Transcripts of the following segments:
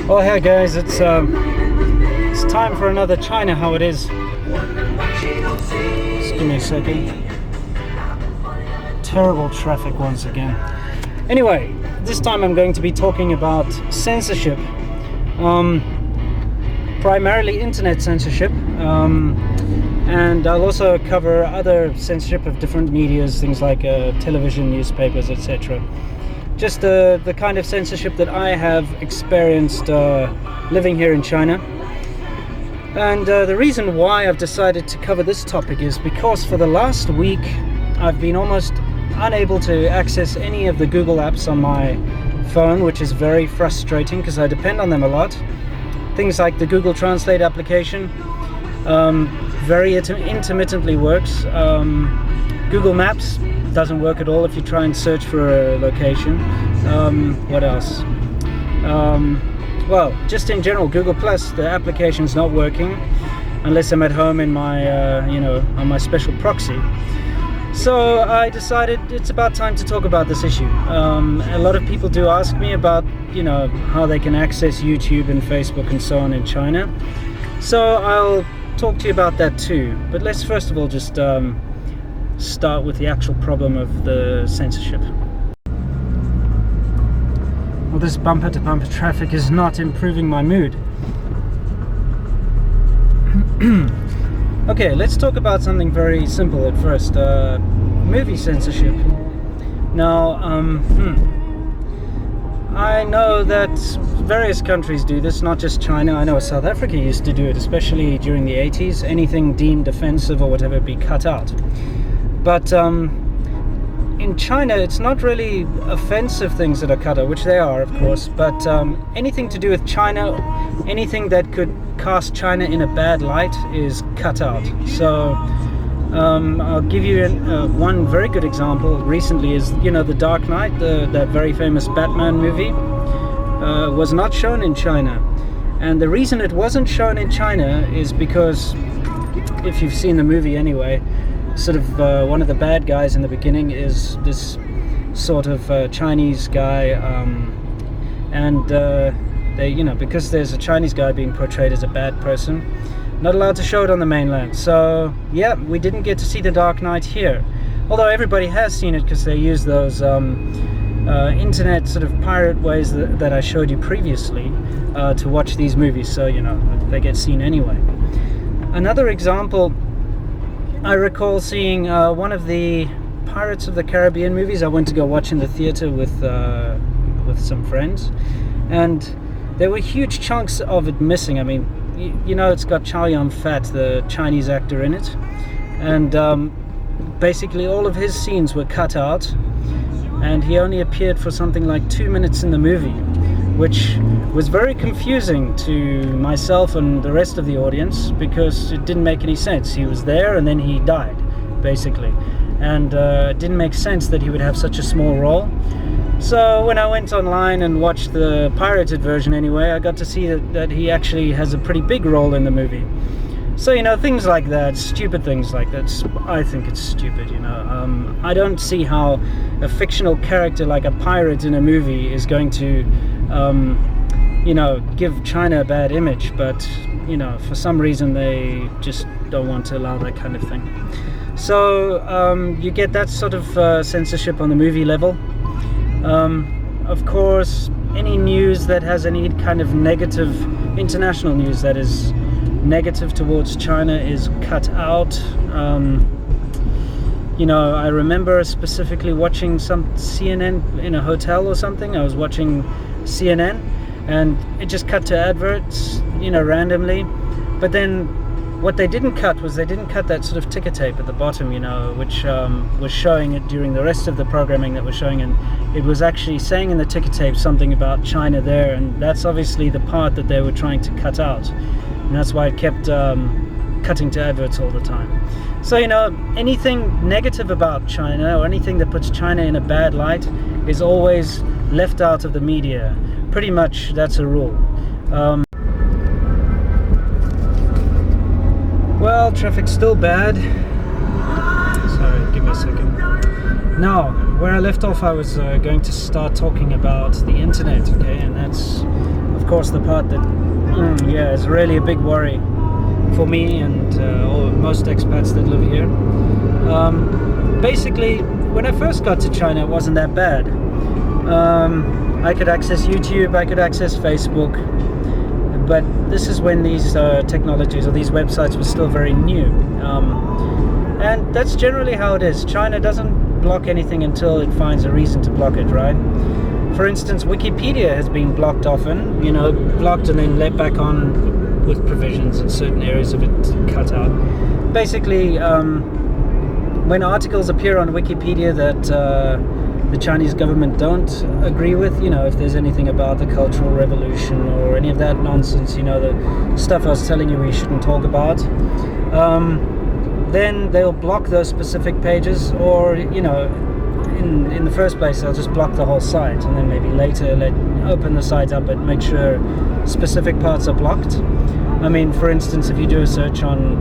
Well, hey guys, it's time for another China How It Is. Just give me a second. Terrible traffic once again. Anyway, this time I'm going to be talking about censorship. Primarily internet censorship. And I'll also cover other censorship of different medias, things like television, newspapers, etc. Just the kind of censorship that I have experienced living here in China. And the reason why I've decided to cover this topic is because for the last week I've been almost unable to access any of the Google apps on my phone, which is very frustrating because I depend on them a lot. Things like the Google Translate application very intermittently works. Google Maps doesn't work at all if you try and search for a location. What else? Well, just in general, Google Plus, the application's not working unless I'm at home in my, on my special proxy. So I decided it's about time to talk about this issue. A lot of people do ask me about, how they can access YouTube and Facebook and so on in China. So I'll talk to you about that too. But let's first of all just start with the actual problem of the censorship. Well, this bumper-to-bumper traffic is not improving my mood. Okay, let's talk about something very simple at first. Movie censorship. Now, I know that various countries do this, not just China. I know South Africa used to do it, especially during the 80s. Anything deemed offensive or whatever be cut out. But in China, it's not really offensive things that are cut out, which they are, of course, but anything to do with China, anything that could cast China in a bad light is cut out. So I'll give you one very good example recently is, The Dark Knight, that very famous Batman movie, was not shown in China. And the reason it wasn't shown in China is because, if you've seen the movie anyway, sort of one of the bad guys in the beginning is this sort of Chinese guy, and they, because there's a Chinese guy being portrayed as a bad person, not allowed to show it on the mainland. So yeah, we didn't get to see The Dark Knight here, although everybody has seen it because they use those internet sort of pirate ways that I showed you previously to watch these movies, so they get seen anyway. Another example, I recall seeing one of the Pirates of the Caribbean movies. I went to go watch in the theater with some friends, and there were huge chunks of it missing. I mean, it's got Chow Yun-fat, the Chinese actor, in it, and basically all of his scenes were cut out, and he only appeared for something like 2 minutes in the movie, which was very confusing to myself and the rest of the audience because it didn't make any sense. He was there and then he died, basically. And it didn't make sense that he would have such a small role. So when I went online and watched the pirated version anyway, I got to see that he actually has a pretty big role in the movie. So, things like that, stupid things like that, I think it's stupid, I don't see how a fictional character like a pirate in a movie is going to give China a bad image, but for some reason they just don't want to allow that kind of thing. So you get that sort of censorship on the movie level. Of course, any news that has any kind of negative international news that is negative towards China is cut out. I remember specifically watching some CNN in a hotel or something. I was watching CNN and it just cut to adverts, randomly. But then what they didn't cut was they didn't cut that sort of ticker tape at the bottom, which was showing it during the rest of the programming that was showing, and it was actually saying in the ticker tape something about China there, and that's obviously the part that they were trying to cut out, and that's why it kept cutting to adverts all the time. So anything negative about China or anything that puts China in a bad light is always left out of the media. Pretty much that's a rule. Well, traffic's still bad. Sorry, give me a second. Now, where I left off, I was going to start talking about the internet, okay? And that's, of course the part that is really a big worry for me and most expats that live here. Basically, when I first got to China, it wasn't that bad. I could access YouTube, I could access Facebook, but this is when these technologies or these websites were still very new. And that's generally how it is. China doesn't block anything until it finds a reason to block it, right? For instance, Wikipedia has been blocked often, blocked and then let back on with provisions and certain areas of it cut out. Basically, when articles appear on Wikipedia that the Chinese government don't agree with, if there's anything about the Cultural Revolution or any of that nonsense, the stuff I was telling you we shouldn't talk about, then they'll block those specific pages, or, in the first place they'll just block the whole site, and then maybe later open the site up and make sure specific parts are blocked. I mean, for instance, if you do a search on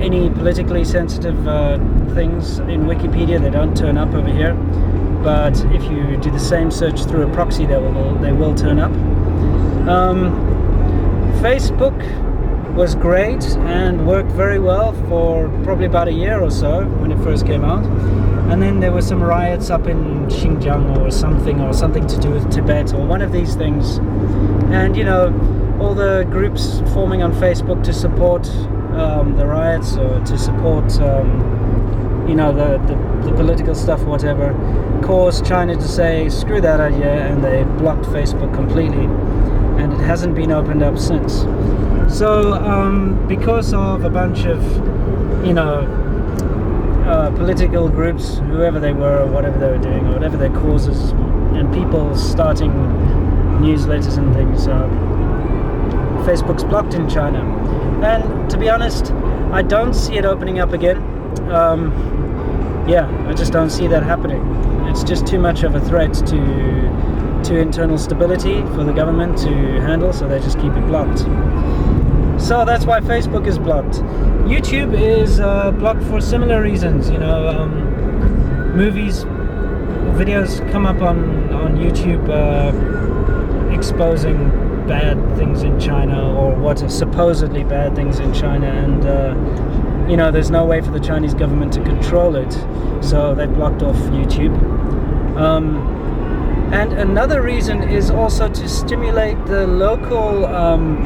any politically sensitive things in Wikipedia, they don't turn up over here. But if you do the same search through a proxy, they will turn up. Facebook was great and worked very well for probably about a year or so when it first came out. And then there were some riots up in Xinjiang or something to do with Tibet or one of these things. And, all the groups forming on Facebook to support the riots or to support, the political stuff, whatever, caused China to say, screw that idea, and they blocked Facebook completely. And it hasn't been opened up since. So, because of a bunch of, political groups, whoever they were, or whatever they were doing, or whatever their causes, and people starting newsletters and things, Facebook's blocked in China. And to be honest, I don't see it opening up again. I just don't see that happening. It's just too much of a threat to internal stability for the government to handle, so they just keep it blocked. So that's why Facebook is blocked. YouTube is blocked for similar reasons. Movies, videos come up on YouTube exposing bad things in China, or what are supposedly bad things in China, and there's no way for the Chinese government to control it, so they blocked off YouTube. And another reason is also to stimulate the local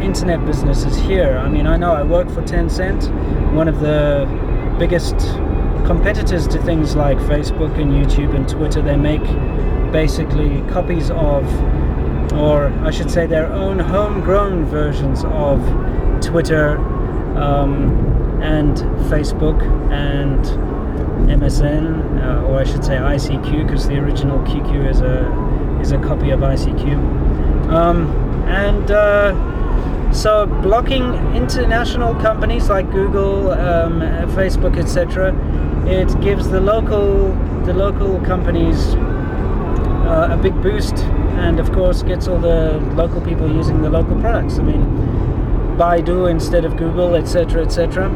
internet businesses here. I mean, I know I work for Tencent, one of the biggest competitors to things like Facebook and YouTube and Twitter. They make basically copies of, or I should say their own homegrown versions of Twitter and Facebook and MSN, or I should say ICQ, because the original QQ is a copy of ICQ. So blocking international companies like Google, Facebook, etc., it gives the local companies a big boost, and of course gets all the local people using the local products. I mean, Baidu instead of Google, etc., etc.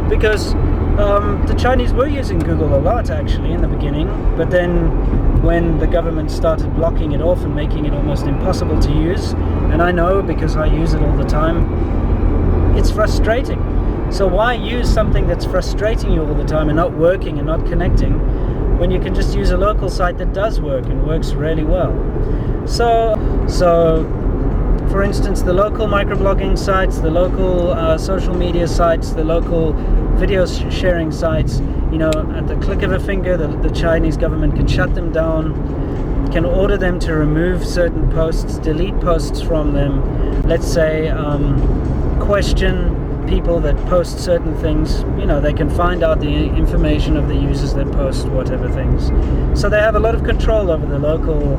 Because the Chinese were using Google a lot actually in the beginning, but then when the government started blocking it off and making it almost impossible to use, and I know because I use it all the time, it's frustrating. So why use something that's frustrating you all the time and not working and not connecting, when you can just use a local site that does work and works really well? So for instance, the local microblogging sites, the local social media sites, the local video sharing sites, at the click of a finger, the Chinese government can shut them down, can order them to remove certain posts, delete posts from them, let's say question people that post certain things. They can find out the information of the users that post whatever things. So they have a lot of control over the local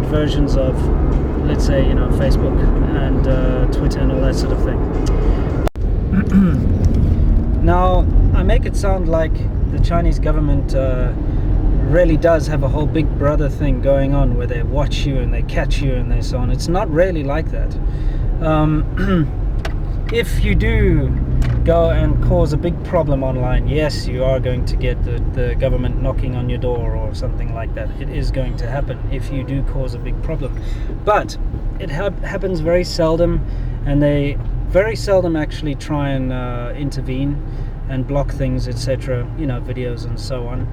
versions of, let's say, Facebook and Twitter and all that sort of thing. Now, I make it sound like the Chinese government really does have a whole big brother thing going on, where they watch you and they catch you and they so on. It's not really like that. If you do go and cause a big problem online, yes, you are going to get the government knocking on your door or something like that. It is going to happen if you do cause a big problem. But happens very seldom, and they very seldom actually try and intervene and block things, etc., videos and so on.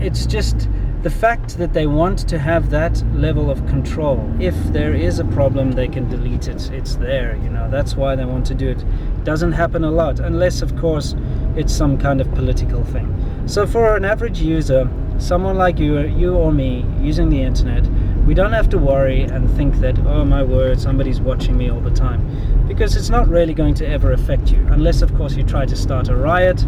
It's just the fact that they want to have that level of control. If there is a problem, they can delete it. It's there, that's why they want to do it. Doesn't happen a lot, unless of course it's some kind of political thing. So for an average user, someone like you or me using the internet, we don't have to worry and think that, oh my word, somebody's watching me all the time, because it's not really going to ever affect you, unless of course you try to start a riot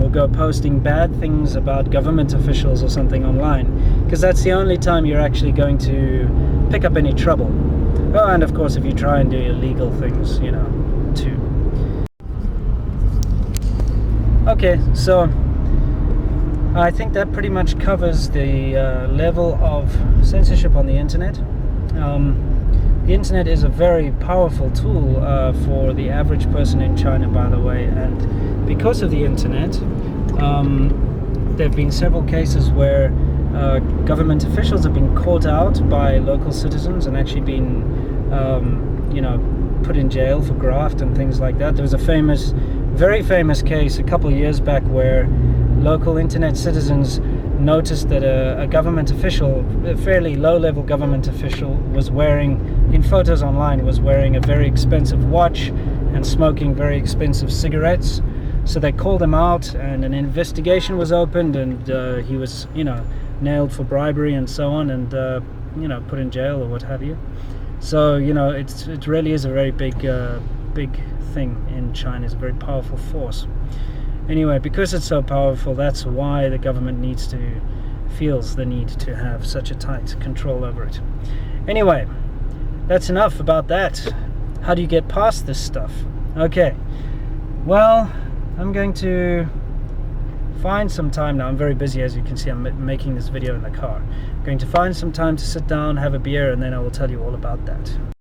or go posting bad things about government officials or something online, because that's the only time you're actually going to pick up any trouble. Oh, and of course if you try and do illegal things, too. Okay, so I think that pretty much covers the level of censorship on the internet. The internet is a very powerful tool for the average person in China, by the way, and because of the internet, there have been several cases where government officials have been caught out by local citizens and actually been, put in jail for graft and things like that. There was a very famous case a couple of years back where local internet citizens noticed that a government official, a fairly low-level government official, was wearing, in photos online, was wearing a very expensive watch and smoking very expensive cigarettes. So they called him out, and an investigation was opened, and he was, nailed for bribery and so on, and put in jail or what have you. So it really is a very big thing in China. It's a very powerful force. Anyway, because it's so powerful, that's why the government feels the need to have such a tight control over it. Anyway, that's enough about that. How do you get past this stuff? Okay, well, I'm going to find some time now. I'm very busy, as you can see. I'm making this video in the car. I'm going to find some time to sit down, have a beer, and then I will tell you all about that.